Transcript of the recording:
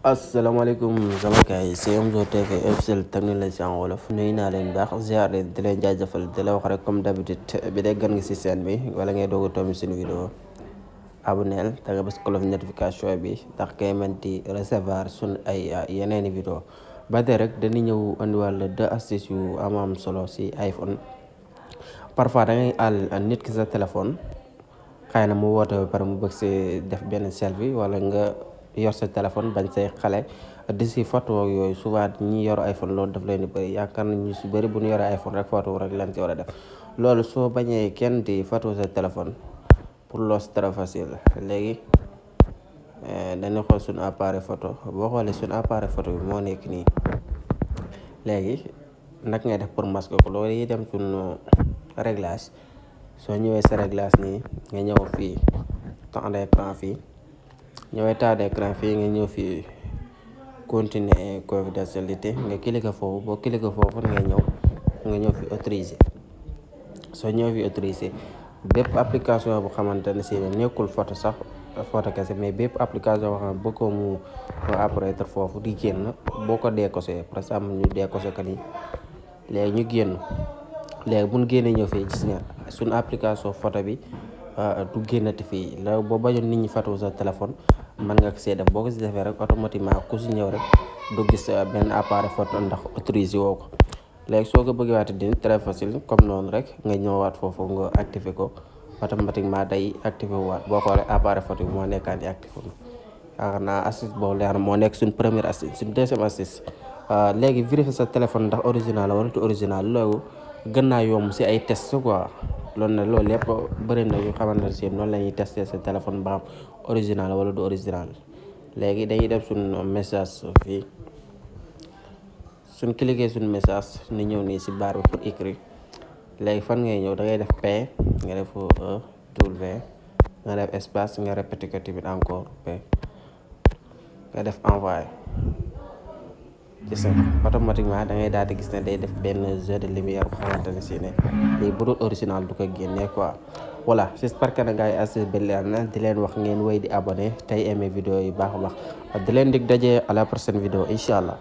asalaamaaleykum sama gars yi c'est Omzo TV officiel technologie en wolof nuyu naa leen baax ziar leen di leen jaajëfal di la wax rek comme d'habitude bi day gan nga si chaîne bi wala ngay doog a toog suñu vidéo abonneel te nga bës cloche notification bi ndax kay mën di recevoir suñ ay yeneeni vidéo ba tey rek dañuy ñëw andiwàll deux astuces yu am solo si iPhone. Parfois da ngay àll nit ki sa téléphone xëy na mu woote ba pare mu bëgg si def benn selfie wala nga yor sa téléphone bañ say xale di si photo yooyu souvent ñi yor iPhone loolu daf leen di bëri yaakaar nañ ñu si bëri bu ñu yoree iPhone rek photo rek lañ si war a def loolu soo bañee kenn di photo sa téléphone pour loolu c'est très facile léegi dañuy xool suñu appareil photo boo xoolee suñu appareil photo bi moo nekk nii léegi nag ngay def pour masque ko loolu yi dem suñu réglage soo ñëwee sa réglage nii nga ñëw fii temps d'écran fii ñëwee temps d'écran fii nga ñëw fii continuer confidentialité nga cliquer foofu boo cliquer foofu nga ñëw fi autoriser soo ñëw fi autoriser bépp application bu xamante ne si nekkul photo sax photo kese mais bépp application boo xam ne bëgg mu apparaître foofu di génn boo ko décoché par exemple ñu décoché ko nii léegi ñu génn léegi bu ñu génnee ñëw fii gis nga suñu application photo bi du génnati fii la boo bañoon nit ñi photo sa téléphone mën nga ko see def boo ko si defee rek automatiquement ku si ñëw rek du gis benn appareil photo ndax autorisé woo ko léegi soo ko bëggee waat dindi très facile comme noonu rek nga ñëwaat foofu nga activé ko automatiquement day activé waat boo xoolee appareil photo bi moo nekkaan di activé yaakaar naa astuce boobu leer na moo nekk suñ première astuce suñ deuxième astuce léegi vérifier sa téléphone ndax original la wala du original loolu gën naa yomb si ay test quoi loolu lépp bëri na yu xamante ne si noonu la ñuy testé sa téléphone ba xam original wala du original léegi dañuy def suñ message fii suñ cliquer suñ message ni ñëw nii si barre bi pour écrire léegi fan ngay ñëw da ngay def P nga def W nga def espace nga répété ko tamit encore P nga def envoyé gis nga automatiquement da ngay daal di gis ne day def benn jeu de lumière bu xamante ne si ne lii bu dul original du ko génnee quoi voilà j'espère que gars yi astuce bi leer na di leen wax ngeen wéy di abonné tey aimé vidéo yi baax a baax di leen dig daje à la prochaine vidéo incha allah.